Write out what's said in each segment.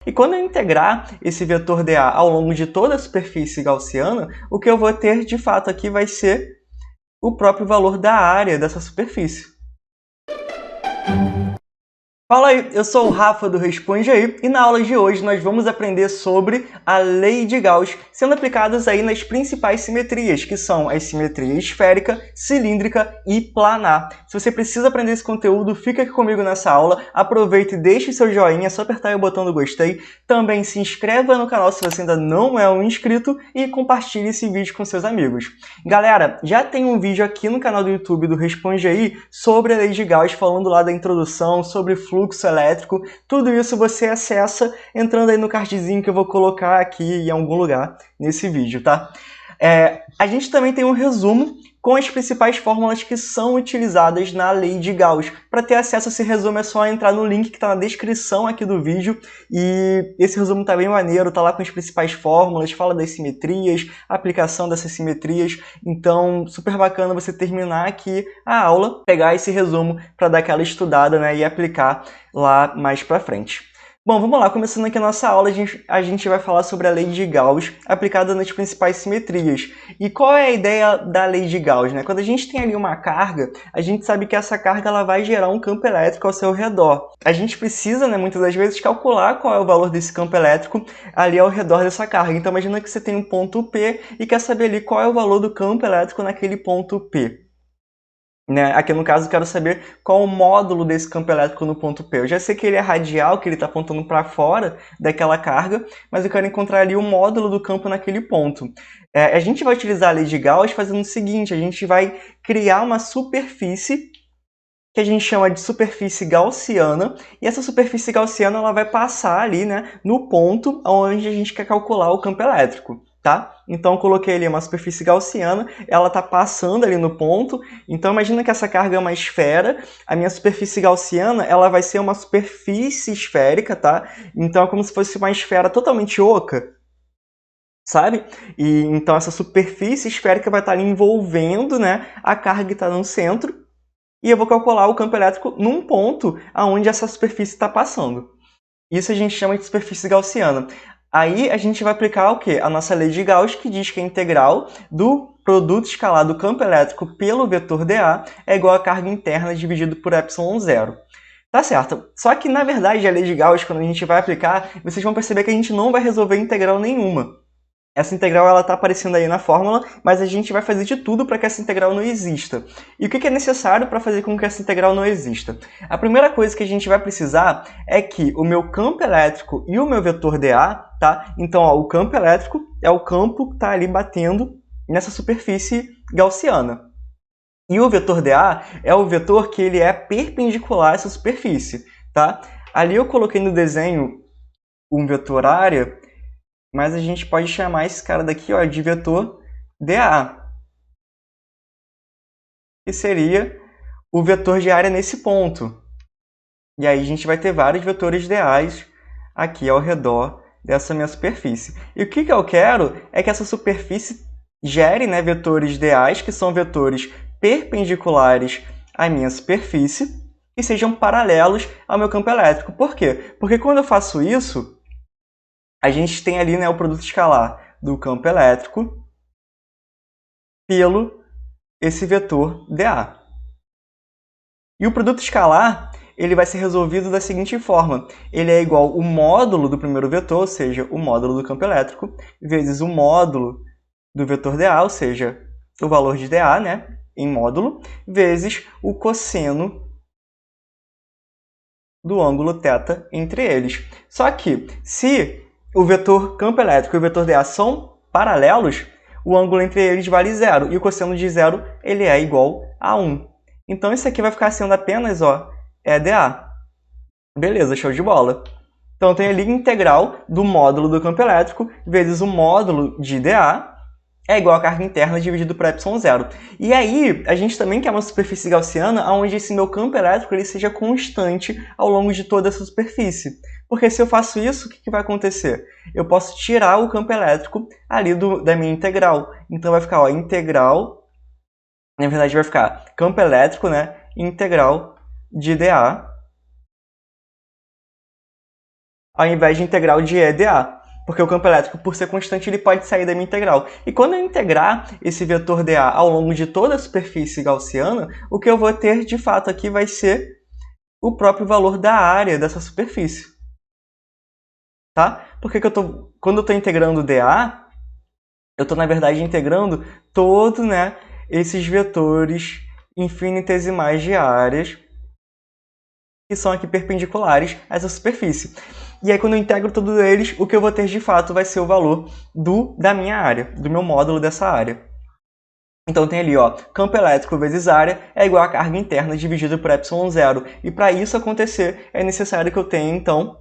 E quando eu integrar esse vetor dA ao longo de toda a superfície gaussiana, o que eu vou ter de fato aqui vai ser o próprio valor da área dessa superfície. Fala aí, eu sou o Rafa do Responde Aí e na aula de hoje nós vamos aprender sobre a lei de Gauss, sendo aplicadas aí nas principais simetrias, que são a simetria esférica, cilíndrica e planar. Se você precisa aprender esse conteúdo, fica aqui comigo nessa aula, aproveita e deixe seu joinha, é só apertar aí o botão do gostei, também se inscreva no canal se você ainda não é um inscrito e compartilhe esse vídeo com seus amigos. Galera, já tem um vídeo aqui no canal do YouTube do Responde Aí sobre a lei de Gauss, falando lá da introdução, sobre fluxo elétrico, tudo isso você acessa entrando aí no cardzinho que eu vou colocar aqui em algum lugar nesse vídeo, tá? A gente também tem um resumo com as principais fórmulas que são utilizadas na lei de Gauss. Para ter acesso a esse resumo é só entrar no link que está na descrição aqui do vídeo, e esse resumo tá bem maneiro, tá lá com as principais fórmulas, fala das simetrias, aplicação dessas simetrias, então super bacana você terminar aqui a aula, pegar esse resumo para dar aquela estudada, né, e aplicar lá mais para frente. Bom, vamos lá, começando aqui a nossa aula, a gente vai falar sobre a lei de Gauss aplicada nas principais simetrias. E qual é a ideia da lei de Gauss, né? Quando a gente tem ali uma carga, a gente sabe que essa carga ela vai gerar um campo elétrico ao seu redor. A gente precisa, né, muitas das vezes, calcular qual é o valor desse campo elétrico ali ao redor dessa carga. Então, imagina que você tem um ponto P e quer saber ali qual é o valor do campo elétrico naquele ponto P. Aqui no caso eu quero saber qual o módulo desse campo elétrico no ponto P. Eu já sei que ele é radial, que ele está apontando para fora daquela carga, mas eu quero encontrar ali o módulo do campo naquele ponto. A gente vai utilizar a lei de Gauss fazendo o seguinte, a gente vai criar uma superfície que a gente chama de superfície gaussiana, e essa superfície gaussiana ela vai passar ali, né, no ponto onde a gente quer calcular o campo elétrico. Tá? Então eu coloquei ali uma superfície gaussiana, ela está passando ali no ponto, então imagina que essa carga é uma esfera, a minha superfície gaussiana ela vai ser uma superfície esférica, tá? Então é como se fosse uma esfera totalmente oca, sabe? E então essa superfície esférica vai estar ali envolvendo, né, a carga que está no centro, e eu vou calcular o campo elétrico num ponto onde essa superfície está passando. Isso a gente chama de superfície gaussiana. Aí a gente vai aplicar o quê? A nossa lei de Gauss, que diz que a integral do produto escalar do campo elétrico pelo vetor dA é igual a carga interna dividido por ε0. Tá certo. Só que, na verdade, a lei de Gauss, quando a gente vai aplicar, vocês vão perceber que a gente não vai resolver integral nenhuma. Essa integral ela está aparecendo aí na fórmula, mas a gente vai fazer de tudo para que essa integral não exista. E o que é necessário para fazer com que essa integral não exista? A primeira coisa que a gente vai precisar é que o meu campo elétrico e o meu vetor dA, tá? Então, ó, o campo elétrico é o campo que está ali batendo nessa superfície gaussiana. E o vetor dA é o vetor que ele é perpendicular a essa superfície, tá? Ali eu coloquei no desenho um vetor área, mas a gente pode chamar esse cara daqui, ó, de vetor dA, que seria o vetor de área nesse ponto. E aí a gente vai ter vários vetores dAs aqui ao redor dessa minha superfície. E o que eu quero é que essa superfície gere, né, vetores dAs, que são vetores perpendiculares à minha superfície, e sejam paralelos ao meu campo elétrico. Por quê? Porque quando eu faço isso, a gente tem ali, né, o produto escalar do campo elétrico pelo esse vetor dA. E o produto escalar ele vai ser resolvido da seguinte forma. Ele é igual ao módulo do primeiro vetor, ou seja, o módulo do campo elétrico, vezes o módulo do vetor dA, ou seja, o valor de dA, né, em módulo, vezes o cosseno do ângulo θ entre eles. Só que, se o vetor campo elétrico e o vetor dA são paralelos, o ângulo entre eles vale 0, e o cosseno de 0 ele é igual a 1. Então, isso aqui vai ficar sendo apenas, ó, dA. Beleza, show de bola. Então, tem ali a integral do módulo do campo elétrico vezes o módulo de dA é igual a carga interna dividido por ε0. E aí, a gente também quer uma superfície gaussiana onde esse meu campo elétrico ele seja constante ao longo de toda essa superfície. Porque se eu faço isso, o que vai acontecer? Eu posso tirar o campo elétrico ali da minha integral. Então vai ficar, ó, integral, na verdade vai ficar campo elétrico, né, integral de dA ao invés de integral de E dA. Porque o campo elétrico, por ser constante, ele pode sair da minha integral. E quando eu integrar esse vetor dA ao longo de toda a superfície gaussiana, o que eu vou ter, de fato, aqui vai ser o próprio valor da área dessa superfície. Tá? Porque quando eu estou integrando dA, eu estou, na verdade, integrando todos, né, esses vetores infinitesimais de áreas que são aqui perpendiculares a essa superfície. E aí, quando eu integro todos eles, o que eu vou ter de fato vai ser o valor da minha área, do meu módulo dessa área. Então tem ali, ó, campo elétrico vezes área é igual a carga interna dividido por ε0. E para isso acontecer, é necessário que eu tenha, então,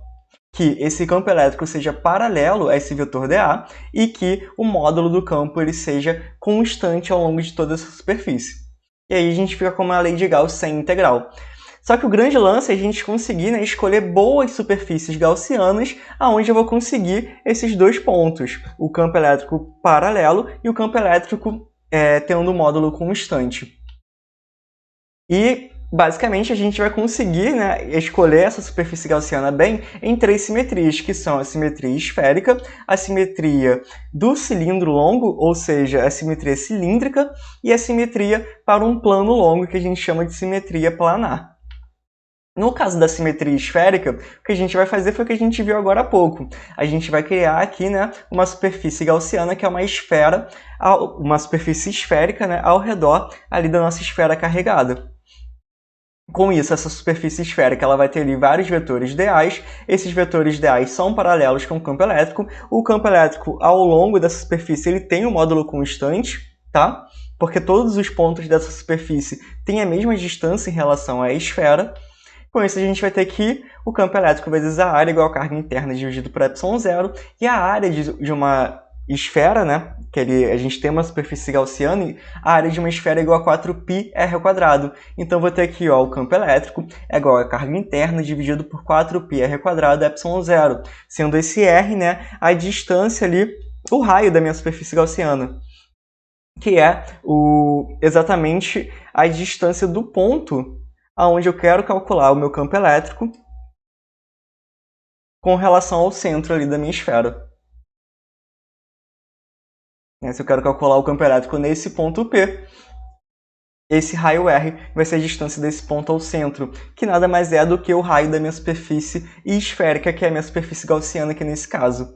que esse campo elétrico seja paralelo a esse vetor dA e que o módulo do campo ele seja constante ao longo de toda essa superfície. E aí a gente fica com uma lei de Gauss sem integral. Só que o grande lance é a gente conseguir, né, escolher boas superfícies gaussianas aonde eu vou conseguir esses dois pontos, o campo elétrico paralelo e o campo elétrico tendo um módulo constante. E, basicamente, a gente vai conseguir, né, escolher essa superfície gaussiana bem em três simetrias, que são a simetria esférica, a simetria do cilindro longo, ou seja, a simetria cilíndrica, e a simetria para um plano longo, que a gente chama de simetria planar. No caso da simetria esférica, o que a gente vai fazer foi o que a gente viu agora há pouco. A gente vai criar aqui, né, uma superfície gaussiana, que é uma esfera, uma superfície esférica, né, ao redor ali da nossa esfera carregada. Com isso, essa superfície esférica ela vai ter ali vários vetores dAs. Esses vetores dAs são paralelos com o campo elétrico. O campo elétrico, ao longo dessa superfície, ele tem um módulo constante, tá? Porque todos os pontos dessa superfície têm a mesma distância em relação à esfera. Com isso, a gente vai ter que o campo elétrico vezes a área igual a carga interna dividido por ε0. E a área de uma esfera, né, que a gente tem uma superfície gaussiana, e a área de uma esfera é igual a 4πr². Então, eu vou ter aqui, ó, o campo elétrico é igual a carga interna dividido por 4πr² ε0. Sendo esse r, né, a distância ali, o raio da minha superfície gaussiana, que é exatamente a distância do ponto aonde eu quero calcular o meu campo elétrico com relação ao centro ali da minha esfera. Se eu quero calcular o campo elétrico nesse ponto P, esse raio R vai ser a distância desse ponto ao centro, que nada mais é do que o raio da minha superfície esférica, que é a minha superfície gaussiana aqui nesse caso.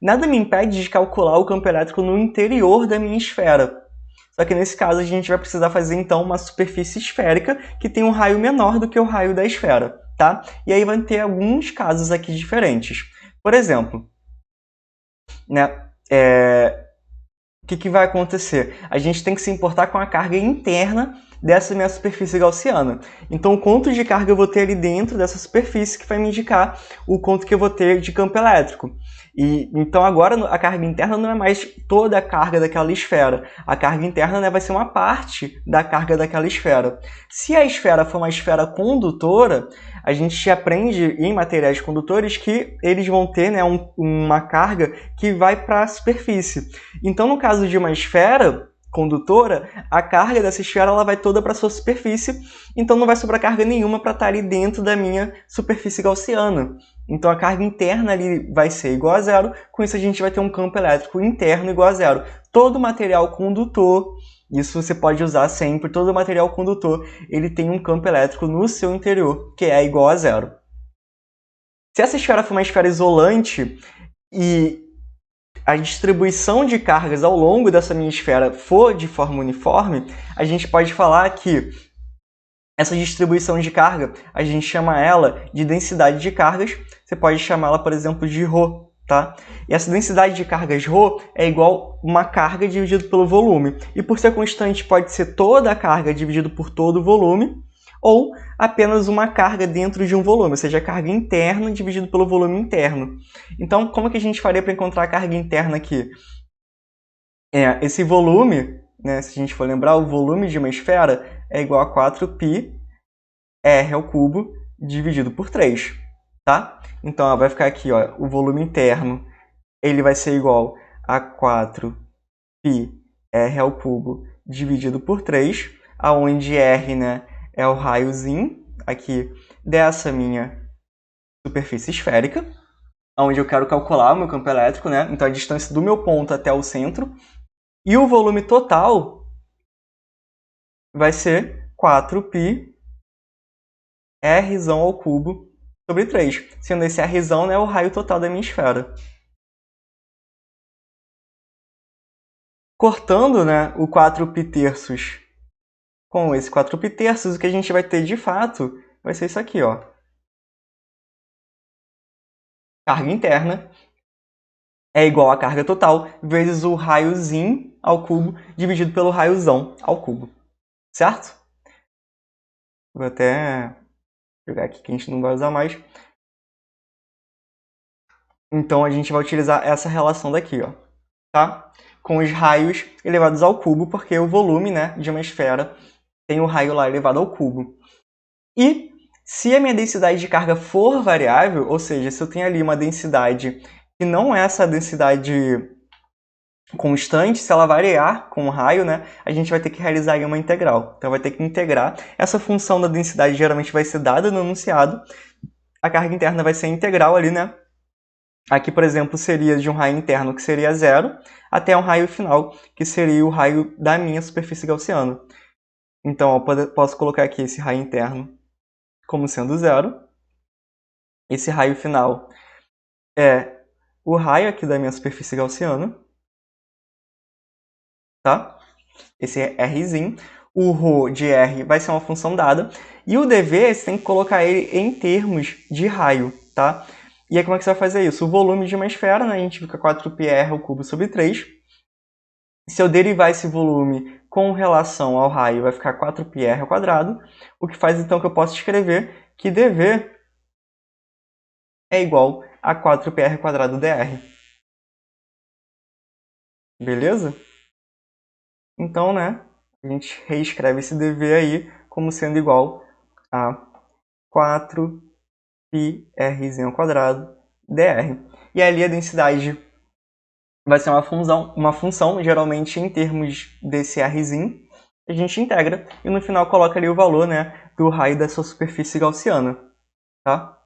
Nada me impede de calcular o campo elétrico no interior da minha esfera. Só que nesse caso a gente vai precisar fazer então uma superfície esférica que tem um raio menor do que o raio da esfera, tá? E aí vai ter alguns casos aqui diferentes. Por exemplo, né, o que vai acontecer? A gente tem que se importar com a carga interna dessa minha superfície gaussiana. Então, o quanto de carga eu vou ter ali dentro dessa superfície que vai me indicar o quanto que eu vou ter de campo elétrico. Então, agora, a carga interna não é mais toda a carga daquela esfera. A carga interna, né, vai ser uma parte da carga daquela esfera. Se a esfera for uma esfera condutora, a gente aprende em materiais condutores que eles vão ter, né, uma carga que vai para a superfície. Então, no caso de uma esfera condutora, a carga dessa esfera ela vai toda para a sua superfície, então não vai sobrar carga nenhuma para estar ali dentro da minha superfície gaussiana. Então a carga interna ali vai ser igual a zero, com isso a gente vai ter um campo elétrico interno igual a zero. Todo material condutor, isso você pode usar sempre, todo material condutor ele tem um campo elétrico no seu interior, que é igual a zero. Se essa esfera for uma esfera isolante e a distribuição de cargas ao longo dessa minha esfera for de forma uniforme, a gente pode falar que essa distribuição de carga, a gente chama ela de densidade de cargas. Você pode chamá-la, por exemplo, de ρ, tá? E essa densidade de cargas ρ é igual uma carga dividido pelo volume. E por ser constante, pode ser toda a carga dividido por todo o volume, ou apenas uma carga dentro de um volume, ou seja, a carga interna dividido pelo volume interno. Então, como que a gente faria para encontrar a carga interna aqui? Esse volume, né, se a gente for lembrar, o volume de uma esfera é igual a 4πr² dividido por 3, tá? Então, ó, vai ficar aqui, ó, o volume interno ele vai ser igual a 4πr³ dividido por 3, aonde R, né, é o raiozinho aqui dessa minha superfície esférica. onde eu quero calcular o meu campo elétrico, né? Então a distância do meu ponto até o centro. E o volume total vai ser 4π Rzão ao cubo sobre 3, sendo esse Rzão, né, o raio total da minha esfera. Cortando, né, o 4π terços com esse 4π terços, o que a gente vai ter de fato vai ser isso aqui, ó. Carga interna é igual a carga total vezes o raiozinho ao cubo dividido pelo raiozão ao cubo, certo? Vou até jogar aqui que a gente não vai usar mais. Então a gente vai utilizar essa relação daqui, ó, tá? Com os raios elevados ao cubo, porque o volume, né, de uma esfera tem o raio lá elevado ao cubo. E se a minha densidade de carga for variável, ou seja, se eu tenho ali uma densidade que não é essa densidade constante, se ela variar com o raio, né, a gente vai ter que realizar aí uma integral. Então vai ter que integrar. Essa função da densidade geralmente vai ser dada no enunciado. A carga interna vai ser integral ali, né? Aqui, por exemplo, seria de um raio interno que seria 0 até um raio final, que seria o raio da minha superfície gaussiana. Então, eu posso colocar aqui esse raio interno como sendo 0. Esse raio final é o raio aqui da minha superfície gaussiana. Tá? Esse é Rzinho. O ρ de R vai ser uma função dada. E o dV, você tem que colocar ele em termos de raio, tá? E aí como é que você vai fazer isso? O volume de uma esfera, né? A gente fica 4πr ao cubo sobre 3. Se eu derivar esse volume com relação ao raio, vai ficar 4πr ao quadrado. O que faz então que eu possa escrever que dV é igual a 4πr ao quadrado dr. Beleza? Então, né, a gente reescreve esse dV aí como sendo igual a 4πr ao quadrado dr. E ali a densidade vai ser uma função geralmente em termos desse Rzinho. A gente integra e no final coloca ali o valor, né, do raio da sua superfície gaussiana. Tá?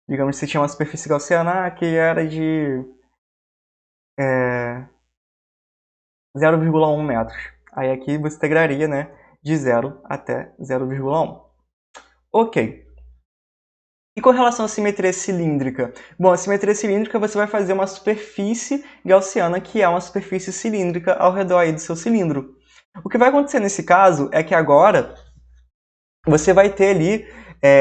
Digamos que você tinha uma superfície gaussiana que era de 0,1 metros. Aí aqui você integraria, né, de 0 até 0,1. Ok. E com relação à simetria cilíndrica? Bom, a simetria cilíndrica você vai fazer uma superfície gaussiana, que é uma superfície cilíndrica ao redor aí do seu cilindro. O que vai acontecer nesse caso é que agora você vai ter ali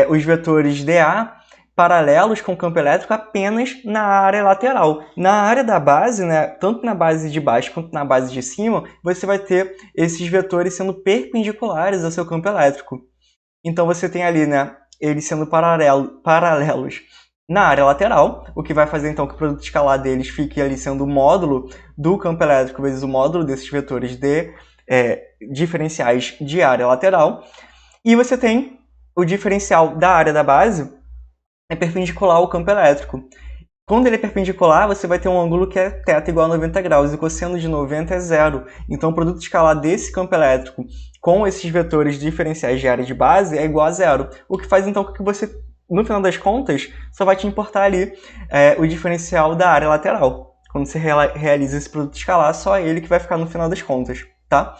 os vetores dA paralelos com o campo elétrico apenas na área lateral. Na área da base, né, tanto na base de baixo quanto na base de cima, você vai ter esses vetores sendo perpendiculares ao seu campo elétrico. Então você tem ali, né, eles sendo paralelos na área lateral, o que vai fazer então que o produto escalar deles fique ali sendo o módulo do campo elétrico vezes o módulo desses vetores de diferenciais de área lateral. E você tem o diferencial da área da base é perpendicular ao campo elétrico. Quando ele é perpendicular, você vai ter um ângulo que é θ igual a 90 graus, e o cosseno de 90 é zero. Então, o produto escalar desse campo elétrico com esses vetores diferenciais de área de base é igual a zero. O que faz, então, que você, no final das contas, só vai te importar ali o diferencial da área lateral. Quando você realiza esse produto escalar, só ele que vai ficar no final das contas, tá?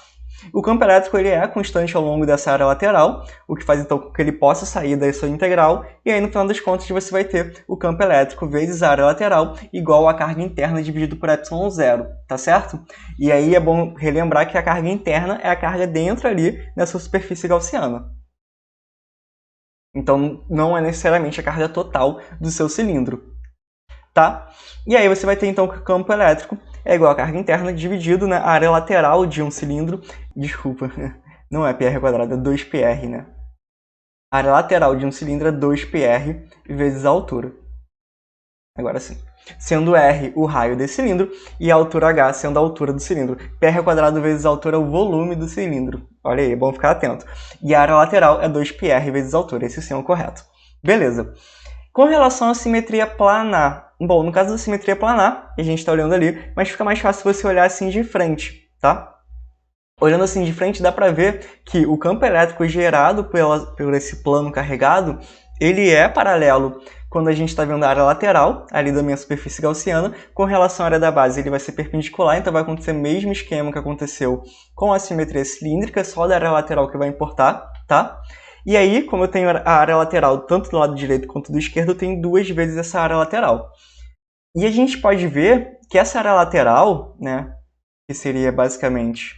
O campo elétrico ele é constante ao longo dessa área lateral, o que faz então que ele possa sair da sua integral, e aí no final das contas você vai ter o campo elétrico vezes a área lateral igual a carga interna dividido por ε0, tá certo? E aí é bom relembrar que a carga interna é a carga dentro ali nessa superfície gaussiana. Então não é necessariamente a carga total do seu cilindro, tá? E aí você vai ter então que o campo elétrico é igual a carga interna dividido na área lateral de um cilindro. Desculpa, não é πr quadrado, é 2πr, né? A área lateral de um cilindro é 2πr vezes a altura. Agora sim. Sendo r o raio desse cilindro e a altura h sendo a altura do cilindro. πr quadrado vezes a altura é o volume do cilindro. Olha aí, é bom ficar atento. E a área lateral é 2πr vezes a altura. Esse sim é o correto. Beleza. Com relação à simetria planar. Bom, no caso da simetria planar, a gente está olhando ali, mas fica mais fácil você olhar assim de frente, tá? Olhando assim de frente, dá para ver que o campo elétrico gerado por esse plano carregado ele é paralelo quando a gente está vendo a área lateral, ali da minha superfície gaussiana. Com relação à área da base, ele vai ser perpendicular, então vai acontecer o mesmo esquema que aconteceu com a simetria cilíndrica, só da área lateral que vai importar, tá? E aí, como eu tenho a área lateral tanto do lado direito quanto do esquerdo, eu tenho 2 vezes essa área lateral. E a gente pode ver que essa área lateral, né, que seria basicamente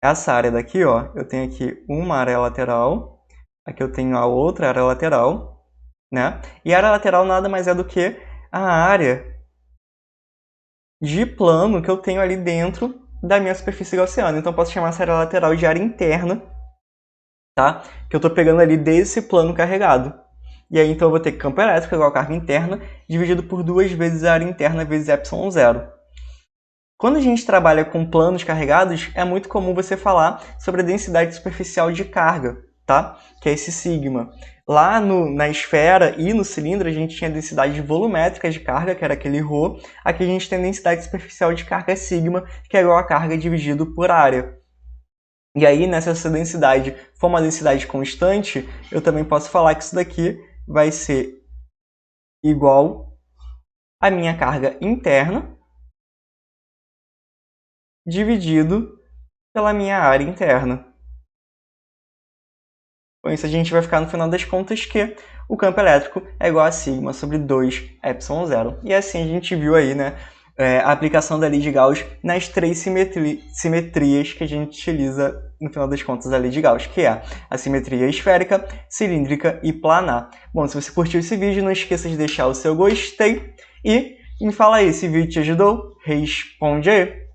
essa área daqui, ó, eu tenho aqui uma área lateral, aqui eu tenho a outra área lateral, né? E a área lateral nada mais é do que a área de plano que eu tenho ali dentro da minha superfície gaussiana. Então eu posso chamar essa área lateral de área interna, tá? Que eu estou pegando ali desse plano carregado. E aí então eu vou ter campo elétrico igual a carga interna, dividido por 2 vezes a área interna vezes ε0. Quando a gente trabalha com planos carregados, é muito comum você falar sobre a densidade superficial de carga, tá? Que é esse sigma. Lá na esfera e no cilindro, a gente tinha densidade volumétrica de carga, que era aquele ρ. Aqui a gente tem densidade superficial de carga sigma, que é igual a carga dividido por área. E aí, nessa densidade for uma densidade constante, eu também posso falar que isso daqui vai ser igual à minha carga interna, dividido pela minha área interna. Com isso, a gente vai ficar no final das contas que o campo elétrico é igual a sigma sobre 2ε0. E assim a gente viu aí, né, a aplicação da lei de Gauss nas 3 simetrias que a gente utiliza no final das contas da lei de Gauss, que é a simetria esférica, cilíndrica e planar. Bom, se você curtiu esse vídeo, não esqueça de deixar o seu gostei e me fala aí, esse vídeo te ajudou? Responde aí!